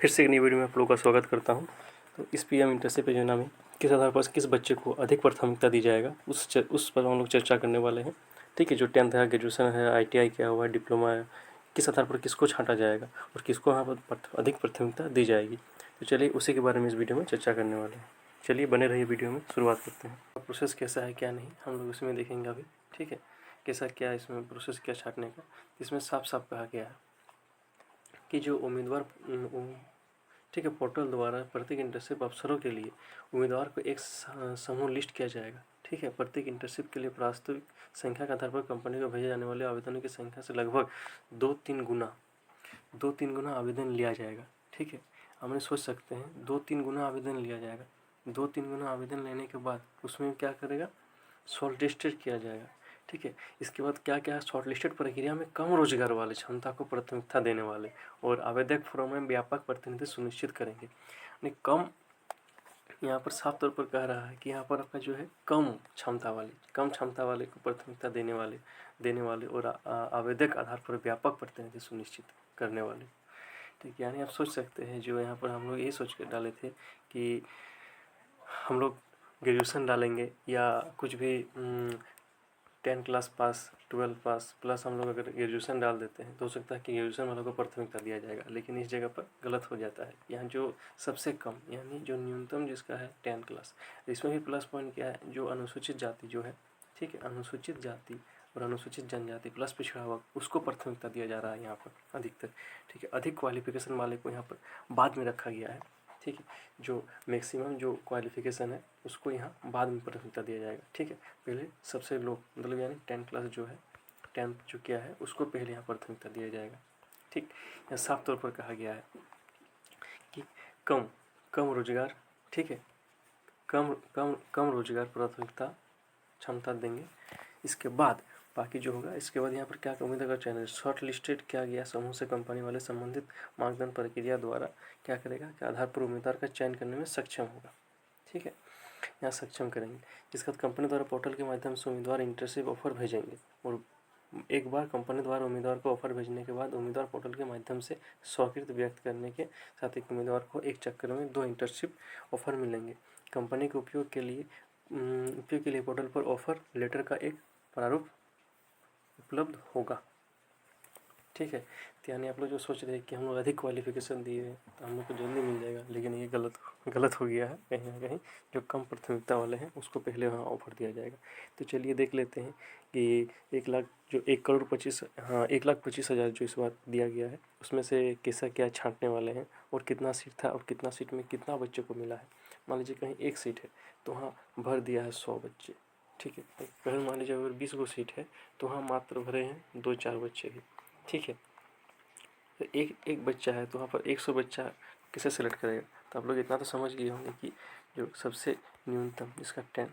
फिर से एक नई वीडियो में आप लोगों का स्वागत करता हूं। तो इस पीएम इंटर्नशिप योजना में किस आधार पर किस बच्चे को अधिक प्राथमिकता दी जाएगा उस पर हम लोग चर्चा करने वाले हैं। ठीक है, जो 10th है, ग्रेजुएशन है, ITI किया हुआ है, डिप्लोमा है, किस आधार पर किसको छांटा जाएगा और किसको यहाँ पर अधिक प्राथमिकता दी जाएगी। तो चलिए उसी के बारे में इस वीडियो में चर्चा करने वाले हैं। चलिए बने रहिए, वीडियो में शुरुआत करते हैं। प्रोसेस कैसा है क्या नहीं हम लोग इसमें देखेंगे अभी। ठीक है, कैसा क्या इसमें प्रोसेस क्या छाँटने का, इसमें साफ साफ कहा गया है कि जो उम्मीदवार ठीक है पोर्टल द्वारा प्रत्येक इंटर्नशिप अवसरों के लिए उम्मीदवार को एक समूह लिस्ट किया जाएगा। ठीक है, प्रत्येक इंटर्नशिप के लिए वास्तविक संख्या के आधार पर कंपनी को भेजे जाने वाले आवेदनों की संख्या से लगभग 2-3 गुना आवेदन लिया जाएगा। ठीक है, हम सोच सकते हैं 2-3 गुना आवेदन लिया जाएगा। 2-3 गुना आवेदन लेने के बाद उसमें क्या करेगा, शॉर्ट लिस्टेड किया जाएगा। ठीक है, इसके बाद क्या क्या है, शॉर्ट लिस्टेड प्रक्रिया में कम रोजगार वाले क्षमता को प्राथमिकता देने वाले और आवेदक फोरम में व्यापक प्रतिनिधित्व सुनिश्चित करेंगे। यानी कम, यहाँ पर साफ तौर पर कह रहा है कि यहाँ पर आपका जो है कम क्षमता वाले को प्राथमिकता देने वाले और आवेदक आधार पर व्यापक प्रतिनिधित्व सुनिश्चित करने वाले। ठीक है, यानी आप सोच सकते हैं जो यहाँ पर हम लोग ये सोच कर डाले थे कि हम लोग ग्रेजुएशन डालेंगे या कुछ भी 10 क्लास पास, 12 पास प्लस हम लोग अगर ग्रेजुएशन डाल देते हैं तो हो सकता है कि ग्रेजुएशन वालों को प्राथमिकता दिया जाएगा, लेकिन इस जगह पर गलत हो जाता है। यहाँ जो सबसे कम यानी जो न्यूनतम जिसका है 10 क्लास, इसमें भी प्लस पॉइंट क्या है, जो अनुसूचित जाति जो है, ठीक है, अनुसूचित जाति और अनुसूचित जनजाति प्लस पिछड़ा वर्ग उसको प्राथमिकता दिया जा रहा है यहाँ पर अधिकतर। ठीक है, अधिक क्वालिफिकेशन वाले को यहाँ पर बाद में रखा गया है। ठीक है, जो मैक्सिमम जो क्वालिफिकेशन है उसको यहाँ बाद में प्राथमिकता दिया जाएगा। ठीक है, पहले सबसे लो मतलब यानी 10 क्लास जो है, 10th जो क्या है उसको पहले यहाँ प्राथमिकता दिया जाएगा। ठीक, यहाँ साफ तौर पर कहा गया है कि कम रोजगार, ठीक है, कम रोजगार प्राथमिकता क्षमता देंगे। इसके बाद बाकी जो होगा, इसके बाद यहाँ पर क्या उम्मीदवार का चयन, शॉर्ट लिस्टेड किया गया समूह से कंपनी वाले संबंधित मानदंड प्रक्रिया द्वारा क्या करेगा कि आधार पर उम्मीदवार का चयन करने में सक्षम होगा। ठीक है, यहाँ सक्षम करेंगे, जिसके बाद कंपनी द्वारा पोर्टल के माध्यम से उम्मीदवार इंटर्नशिप ऑफर भेजेंगे और एक बार कंपनी द्वारा उम्मीदवार को ऑफर भेजने के बाद उम्मीदवार पोर्टल के माध्यम से स्वीकृति व्यक्त करने के साथ एक उम्मीदवार को एक चक्कर में 2 इंटर्नशिप ऑफर मिलेंगे। कंपनी के उपयोग के लिए पोर्टल पर ऑफर लेटर का एक प्रारूप उपलब्ध होगा। ठीक है, तो यानी आप लोग जो सोच रहे हैं कि हम लोग अधिक क्वालिफिकेशन दिए तो हम लोग को जल्दी मिल जाएगा, लेकिन ये गलत हो गया है कहीं ना कहीं। जो कम प्राथमिकता वाले हैं उसको पहले वहाँ ऑफर दिया जाएगा। तो चलिए देख लेते हैं कि 1,25,000 जो इस बार दिया गया है उसमें से कैसा क्या छाँटने वाले हैं और कितना सीट था और कितना सीट में कितना बच्चे को मिला है। मान लीजिए कहीं एक सीट है तो वहाँ भर दिया है 100 बच्चे। ठीक है, कहीं मान लीजिए अगर 20 गो सीट है तो वहाँ मात्र भरे हैं 2-4 बच्चे ही। ठीक है, तो एक बच्चा है तो वहाँ पर 100 बच्चा कैसे सेलेक्ट करेगा। तो आप लोग इतना तो समझ गए होंगे कि जो सबसे न्यूनतम इसका 10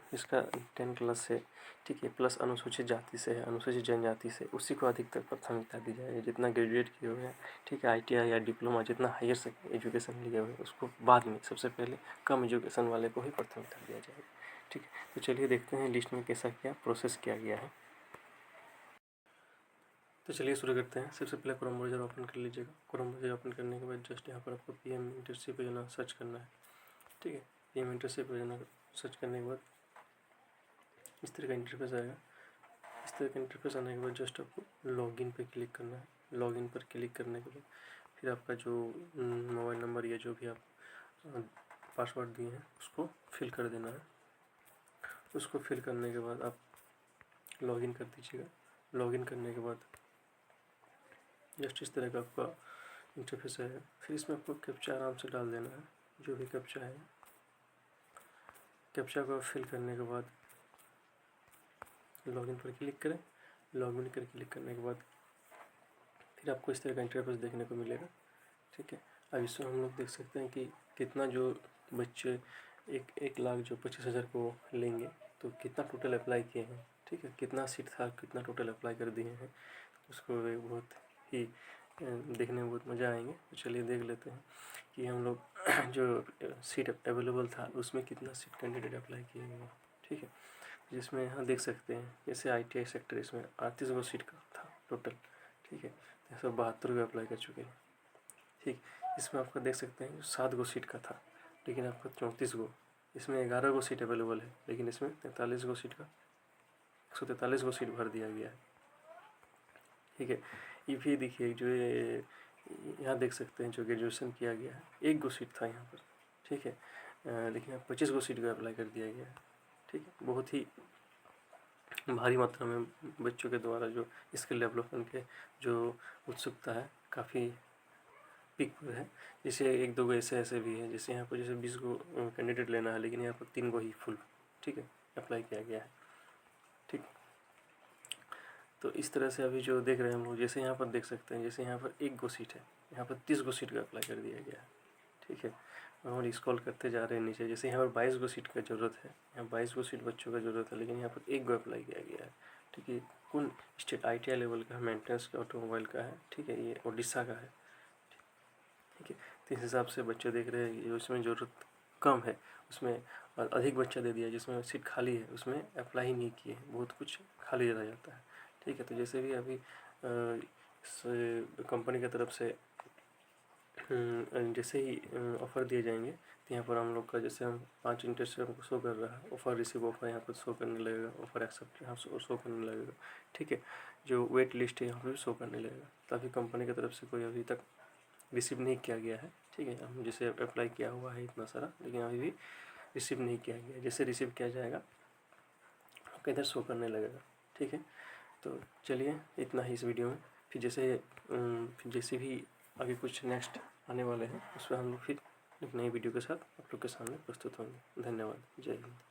क्लास से, ठीक है, प्लस अनुसूचित जाति से है, अनुसूचित जनजाति से, उसी को अधिकतर प्राथमिकता दी जाएगी। जितना ग्रेजुएट किए हुए हैं, ठीक है, ITI या डिप्लोमा, जितना हायर एजुकेशन लिए हुए हैं उसको बाद में, सबसे पहले कम एजुकेशन वाले को ही प्राथमिकता दिया जाएगा। ठीक है, तो चलिए देखते हैं लिस्ट में कैसा क्या प्रोसेस किया गया है। तो चलिए शुरू करते हैं। सबसे पहले क्रोम ब्राउज़र ओपन कर लीजिएगा। क्रोम ब्राउज़र ओपन करने के बाद जस्ट यहाँ पर आपको पीएम इंटर्नशिप योजना सर्च करना है। ठीक है, पीएम इंटर्नशिप योजना सर्च करने के बाद इस तरह का इंटरफेस आएगा। इस तरह का इंटरफेस आने के बाद जस्ट आपको लॉगिन पे क्लिक करना है। लॉगिन पर क्लिक करने के बाद फिर आपका जो मोबाइल नंबर या जो भी आप पासवर्ड दिए हैं उसको फिल कर देना है। उसको फिल करने के बाद आप लॉगिन कर दीजिएगा। लॉगिन करने के बाद जस्ट इस तरह का आपका इंटरफेस है। फिर इसमें आपको कैप्चा आराम से डाल देना है, जो भी कैप्चा है। कैप्चा को फिल करने के बाद लॉगिन पर क्लिक करें। लॉगिन कर क्लिक करने के बाद फिर आपको इस तरह का इंटरफेस देखने को मिलेगा। ठीक है, अब इसमें हम लोग देख सकते हैं कि कितना जो बच्चे 1,25,000 को लेंगे तो कितना टोटल अप्लाई किए हैं। ठीक है, कितना सीट था, कितना टोटल अप्लाई कर दिए हैं, उसको बहुत ही देखने में बहुत मज़ा आएंगे। तो चलिए देख लेते हैं कि हम लोग जो सीट अवेलेबल था उसमें कितना सीट कैंडिडेट अप्लाई किए हैं। ठीक है, जिसमें यहाँ देख सकते हैं जैसे ITI सेक्टर, इसमें 38 गो सीट का था टोटल। ठीक है, 172 अप्लाई कर चुके हैं। ठीक, इसमें आपका देख सकते हैं 7 गो सीट का था, लेकिन आपका 34 गो, इसमें 11 गो सीट अवेलेबल है, लेकिन इसमें 43 गो सीट का 143 गो सीट भर दिया गया है। ठीक है, ये भी देखिए जो ये यहाँ देख सकते हैं जो ग्रेजुएशन किया गया है, 1 गो सीट था यहाँ पर। ठीक है, लेकिन अब 25 गो सीट का अप्लाई कर दिया गया है। ठीक है, बहुत ही भारी मात्रा में बच्चों के द्वारा जो स्किल डेवलपमेंट के जो उत्सुकता है काफ़ी पीक पर है। जैसे 1-2 गो ऐसे भी है, जैसे यहाँ पर जैसे 20 गो कैंडिडेट लेना है, लेकिन यहाँ पर 3 गो ही फुल, ठीक है, अप्लाई किया गया है। ठीक, तो इस तरह से अभी जो देख रहे हैं हम लोग, जैसे यहाँ पर देख सकते हैं, जैसे यहाँ पर 1 गो सीट है, यहाँ पर 30 गो सीट का अप्लाई कर दिया गया है। ठीक है, और स्क्रॉल करते जा रहे हैं नीचे, जैसे यहाँ पर 22 गो सीट का ज़रूरत है, यहाँ 22 गो सीट बच्चों का ज़रूरत है, लेकिन यहाँ पर 1 गो अप्लाई किया गया है। ठीक है, कौन स्टेट ITI लेवल का है, मेंटेनेंस का, ऑटोमोबाइल का है। ठीक है, ये उड़ीसा का है। ठीक है, तो इस हिसाब से बच्चे देख रहे हैं, उसमें ज़रूरत कम है, उसमें अधिक बच्चा दे दिया, जिसमें सीट खाली है उसमें अप्लाई ही नहीं किए, बहुत कुछ खाली रह जाता है। ठीक है, तो जैसे भी अभी कंपनी की तरफ से जैसे ही ऑफ़र दिए जाएंगे, तो यहाँ पर हम लोग का जैसे हम 5 इंटरेस्ट हमको शो कर रहा है, ऑफ़र रिसीव ऑफ़र यहाँ पर शो करने लगेगा, ऑफ़र एक्सेप्ट यहाँ शो करने लगेगा। ठीक है, जो वेट लिस्ट है यहाँ पर शो करने लगेगा। तो अभी कंपनी की तरफ से कोई अभी तक रिसीव नहीं किया गया है। ठीक है, हम जैसे अप्लाई किया हुआ है इतना सारा, लेकिन अभी भी रिसीव नहीं किया गया। जैसे रिसीव किया जाएगा आपका इधर शो करने लगेगा। ठीक है, तो चलिए इतना ही इस वीडियो में। फिर जैसे भी आगे कुछ नेक्स्ट आने वाले हैं, उस पर हम लोग फिर एक नई वीडियो के साथ आप लोग के सामने प्रस्तुत होंगे। धन्यवाद। जय हिंद।